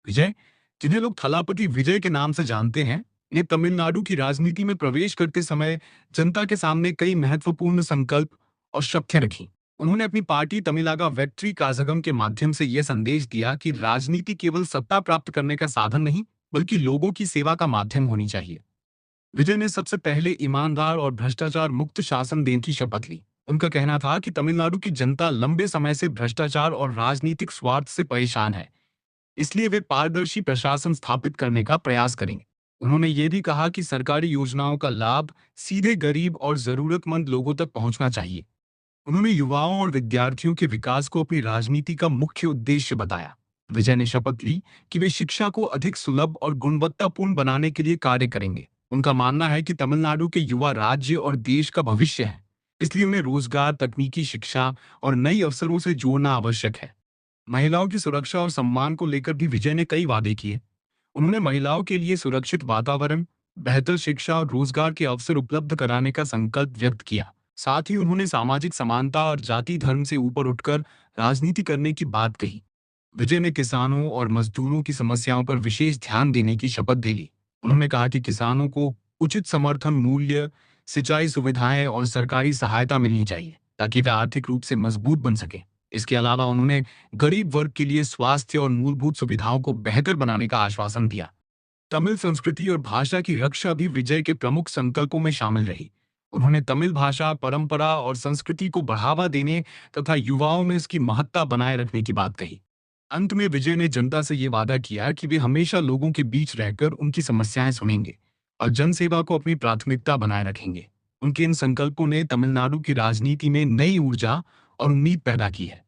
विजय, जिन्हें लोग थलापति विजय के नाम से जानते हैं, ने तमिलनाडु की राजनीति में प्रवेश करते समय जनता के सामने कई महत्वपूर्ण संकल्प और शपथें रखी। उन्होंने अपनी पार्टी तमिलागा वेट्री काजगम के माध्यम से यह संदेश दिया कि राजनीति केवल सत्ता प्राप्त करने का साधन नहीं, बल्कि लोगों की सेवा का माध्यम होनी चाहिए। विजय ने सबसे पहले ईमानदार और भ्रष्टाचार मुक्त शासन देने की शपथ ली। उनका कहना था कि तमिलनाडु की जनता लंबे समय से भ्रष्टाचार और राजनीतिक स्वार्थ से परेशान है, इसलिए वे पारदर्शी प्रशासन स्थापित करने का प्रयास करेंगे। उन्होंने ये भी कहा कि सरकारी योजनाओं का लाभ सीधे गरीब और जरूरतमंद लोगों तक पहुंचना चाहिए। उन्होंने युवाओं और विद्यार्थियों के विकास को अपनी राजनीति का मुख्य उद्देश्य बताया। विजय ने शपथ ली कि वे शिक्षा को अधिक सुलभ और गुणवत्तापूर्ण बनाने के लिए कार्य करेंगे। उनका मानना है कि तमिलनाडु के युवा राज्य और देश का भविष्य है, इसलिए उन्हें रोजगार, तकनीकी शिक्षा और नई अवसरों से जोड़ना आवश्यक है। महिलाओं की सुरक्षा और सम्मान को लेकर भी विजय ने कई वादे किए। उन्होंने महिलाओं के लिए सुरक्षित वातावरण, बेहतर शिक्षा और रोजगार के अवसर उपलब्ध कराने का संकल्प व्यक्त किया। साथ ही उन्होंने सामाजिक समानता और जाति धर्म से ऊपर उठकर राजनीति करने की बात कही। विजय ने किसानों और मजदूरों की समस्याओं पर विशेष ध्यान देने की शपथ भी ली। उन्होंने कहा कि किसानों को उचित समर्थन मूल्य, सिंचाई सुविधाएं और सरकारी सहायता मिलनी चाहिए, ताकि वे आर्थिक रूप से मजबूत बन सकें। इसके अलावा उन्होंने गरीब वर्ग के लिए स्वास्थ्य और मूलभूत सुविधाओं को बेहतर बनाने का आश्वासन दिया। तमिल संस्कृति और भाषा की रक्षा भी विजय के प्रमुख संकल्पों में शामिल रही। उन्होंने तमिल भाषा, परंपरा और संस्कृति को बढ़ावा देने तथा युवाओं में इसकी महत्ता बनाए रखने की बात कही। अंत में विजय ने जनता से ये वादा किया कि वे हमेशा लोगों के बीच रहकर उनकी समस्याएं सुनेंगे और जनसेवा को अपनी प्राथमिकता बनाए रखेंगे। उनके इन संकल्पों ने तमिलनाडु की राजनीति में नई ऊर्जा और उम्मीद पैदा की है।